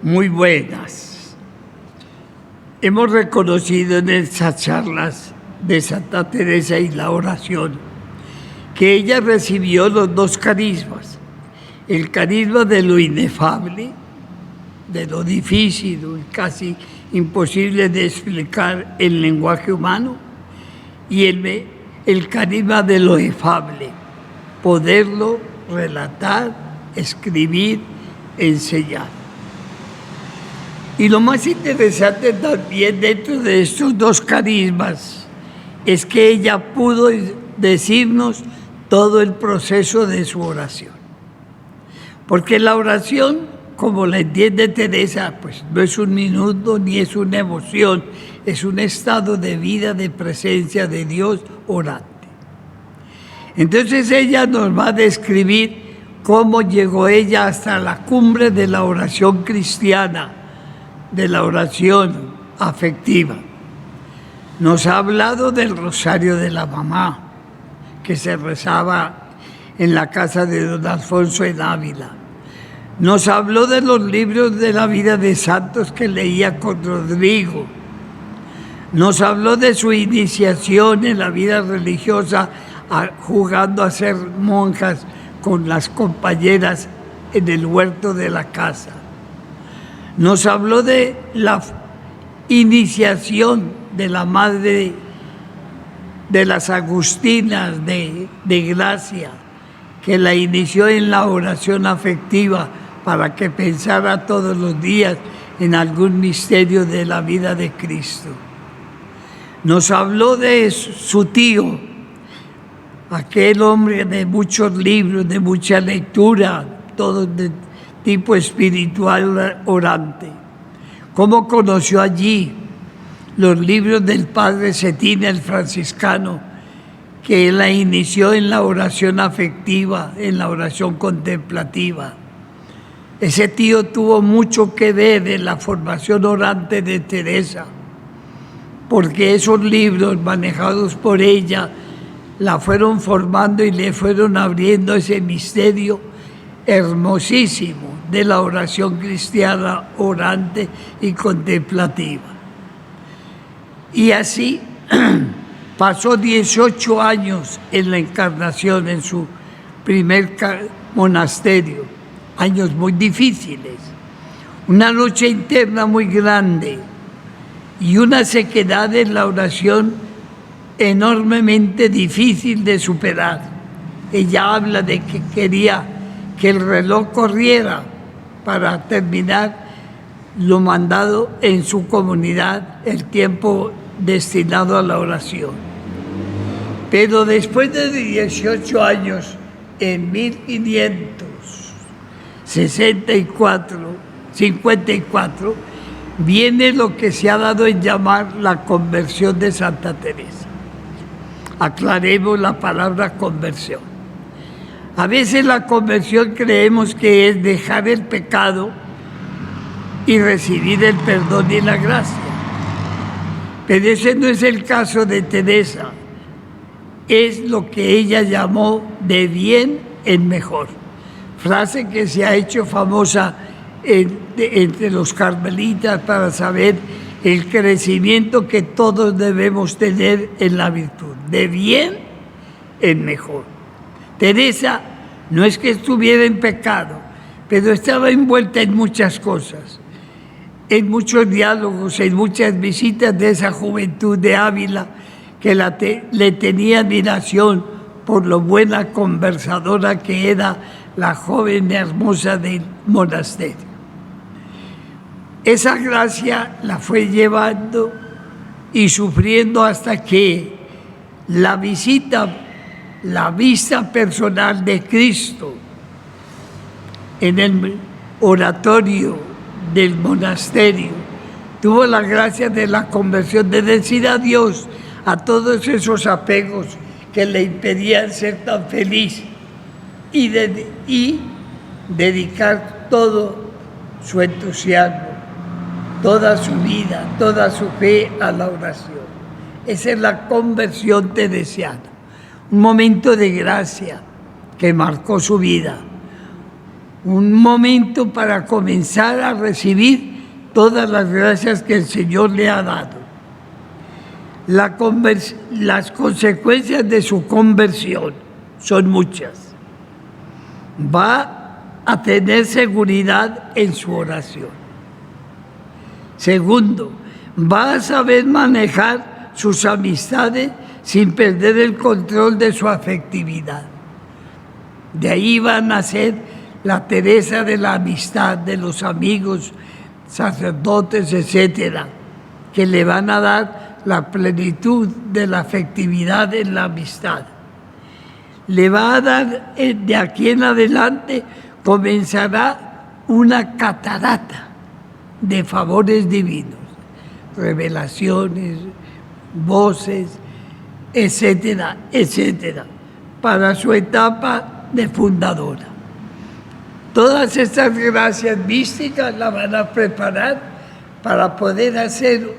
muy buenas. Hemos reconocido en estas charlas de Santa Teresa y la oración que ella recibió los dos carismas, el carisma de lo inefable, de lo difícil, casi imposible de explicar el lenguaje humano, y el carisma de lo efable, poderlo relatar, escribir, enseñar. Y lo más interesante también dentro de estos dos carismas es que ella pudo decirnos todo el proceso de su oración. Porque la oración, como la entiende Teresa, pues no es un minuto ni es una emoción, es un estado de vida, de presencia de Dios orante. Entonces ella nos va a describir cómo llegó ella hasta la cumbre de la oración cristiana, de la oración afectiva. Nos ha hablado del rosario de la mamá, que se rezaba en la casa de don Alfonso en Ávila. Nos habló de los libros de la vida de santos que leía con Rodrigo. Nos habló de su iniciación en la vida religiosa, jugando a ser monjas con las compañeras en el huerto de la casa. Nos habló de la iniciación de la madre de las agustinas de Gracia, que la inició en la oración afectiva para que pensara todos los días en algún misterio de la vida de Cristo. Nos habló de su tío, aquel hombre de muchos libros, de mucha lectura, todos de tipo espiritual orante. Cómo conoció allí los libros del padre Cetina, el franciscano, que la inició en la oración afectiva, en la oración contemplativa. Ese tío tuvo mucho que ver en la formación orante de Teresa, porque esos libros manejados por ella la fueron formando y le fueron abriendo ese misterio hermosísimo de la oración cristiana orante y contemplativa. Y así pasó 18 años en la Encarnación, en su primer monasterio, años muy difíciles, una lucha interna muy grande y una sequedad en la oración enormemente difícil de superar. Ella habla de que quería que el reloj corriera para terminar lo mandado en su comunidad, el tiempo destinado a la oración. Pero después de 18 años, en 54, viene lo que se ha dado en llamar la conversión de Santa Teresa. Aclaremos la palabra conversión. A veces la conversión creemos que es dejar el pecado y recibir el perdón y la gracia. Pero ese no es el caso de Teresa. Es lo que ella llamó de bien en mejor. Frase que se ha hecho famosa entre los carmelitas para saber el crecimiento que todos debemos tener en la virtud. De bien en mejor. Teresa no es que estuviera en pecado, pero estaba envuelta en muchas cosas, en muchos diálogos, en muchas visitas de esa juventud de Ávila que le tenía admiración por lo buena conversadora que era la joven hermosa del monasterio. Esa gracia la fue llevando y sufriendo hasta que la vista personal de Cristo en el oratorio del monasterio tuvo la gracia de la conversión, de decir adiós a todos esos apegos que le impedían ser tan feliz y dedicar todo su entusiasmo, toda su vida, toda su fe a la oración. Esa es la conversión teresiana, un momento de gracia que marcó su vida, un momento para comenzar a recibir todas las gracias que el Señor le ha dado. Las consecuencias de su conversión son muchas. Va a tener seguridad en su oración. Segundo, va a saber manejar sus amistades sin perder el control de su afectividad. De ahí va a nacer la Teresa de la amistad, de los amigos, sacerdotes, etcétera, que le van a dar la plenitud de la afectividad en la amistad. Le va a dar, de aquí en adelante, comenzará una catarata de favores divinos, revelaciones, voces, etcétera, etcétera, para su etapa de fundadora. Todas estas gracias místicas la van a preparar para poder hacer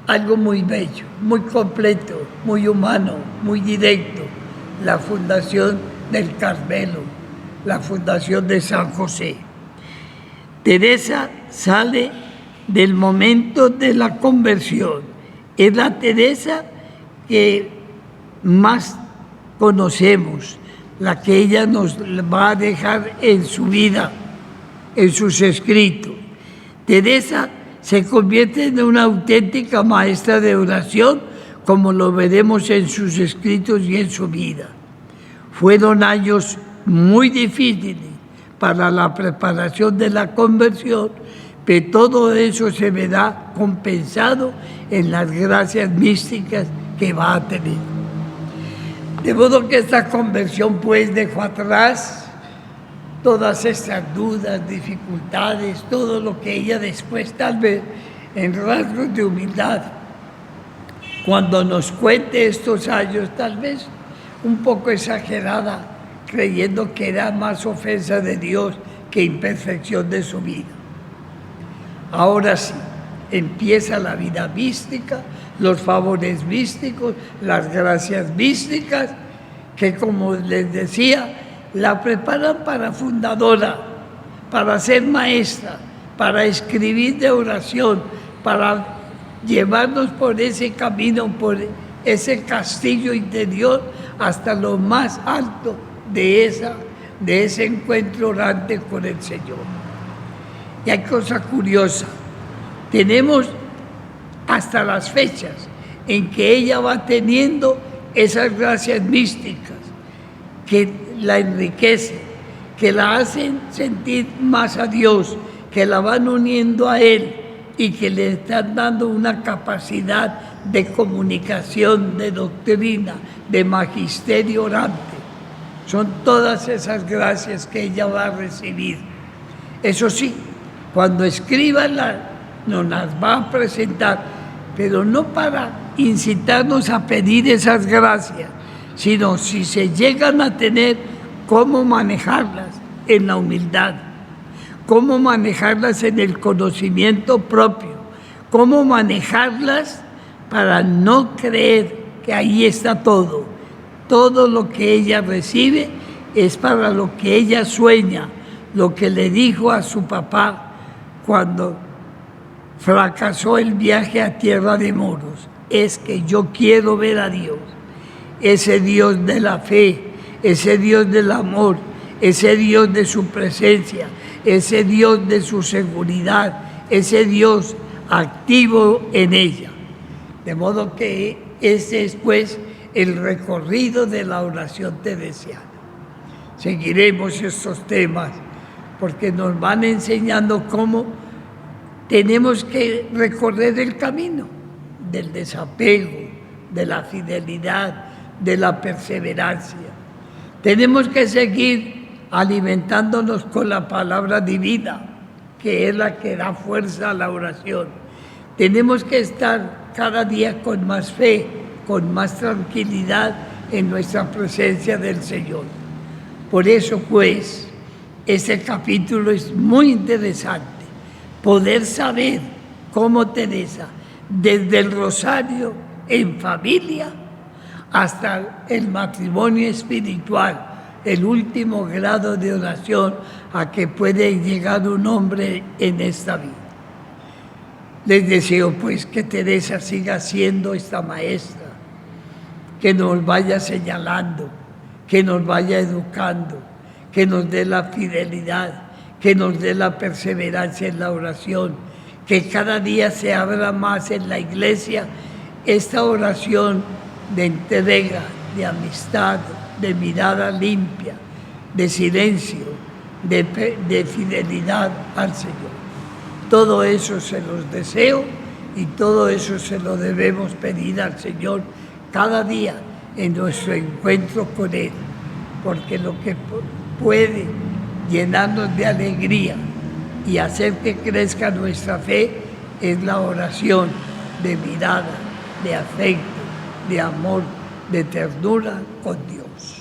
algo muy bello, muy completo, muy humano, muy directo, la fundación del Carmelo, la fundación de San José. Teresa sale del momento de la conversión. Es la Teresa que más conocemos, la que ella nos va a dejar en su vida, en sus escritos. Teresa se convierte en una auténtica maestra de oración, como lo veremos en sus escritos y en su vida. Fueron años muy difíciles para la preparación de la conversión, pero todo eso se verá compensado en las gracias místicas que va a tener. De modo que esta conversión pues dejó atrás todas estas dudas, dificultades, todo lo que ella después tal vez en rasgos de humildad, cuando nos cuente estos años tal vez un poco exagerada, creyendo que era más ofensa de Dios que imperfección de su vida. Ahora sí, empieza la vida mística, los favores místicos, las gracias místicas, que como les decía, la preparan para fundadora, para ser maestra, para escribir de oración, para llevarnos por ese camino, por ese castillo interior, hasta lo más alto de ese encuentro orante con el Señor. Y hay cosa curiosa, tenemos hasta las fechas en que ella va teniendo esas gracias místicas que la enriquecen, que la hacen sentir más a Dios, que la van uniendo a Él y que le están dando una capacidad de comunicación, de doctrina, de magisterio orante. Son todas esas gracias que ella va a recibir. Eso sí, cuando escriba nos las va a presentar, pero no para incitarnos a pedir esas gracias, sino si se llegan a tener, cómo manejarlas en la humildad, cómo manejarlas en el conocimiento propio, cómo manejarlas para no creer que ahí está todo. Todo lo que ella recibe es para lo que ella sueña, lo que le dijo a su papá cuando fracasó el viaje a Tierra de Moros, es que yo quiero ver a Dios, ese Dios de la fe, ese Dios del amor, ese Dios de su presencia, ese Dios de su seguridad, ese Dios activo en ella. De modo que ese es pues el recorrido de la oración teresiana. Seguiremos estos temas porque nos van enseñando cómo tenemos que recorrer el camino del desapego, de la fidelidad, de la perseverancia. Tenemos que seguir alimentándonos con la palabra divina, que es la que da fuerza a la oración. Tenemos que estar cada día con más fe, con más tranquilidad en nuestra presencia del Señor. Por eso, pues, este capítulo es muy interesante. Poder saber cómo Teresa, desde el rosario en familia hasta el matrimonio espiritual, el último grado de oración a que puede llegar un hombre en esta vida. Les deseo pues que Teresa siga siendo esta maestra, que nos vaya señalando, que nos vaya educando, que nos dé la fidelidad, que nos dé la perseverancia en la oración, que cada día se abra más en la iglesia esta oración de entrega, de amistad, de mirada limpia, de silencio, de fidelidad al Señor. Todo eso se los deseo y todo eso se lo debemos pedir al Señor cada día en nuestro encuentro con Él, porque lo que puede llenarnos de alegría y hacer que crezca nuestra fe es la oración de mirada, de afecto, de amor, de ternura con Dios.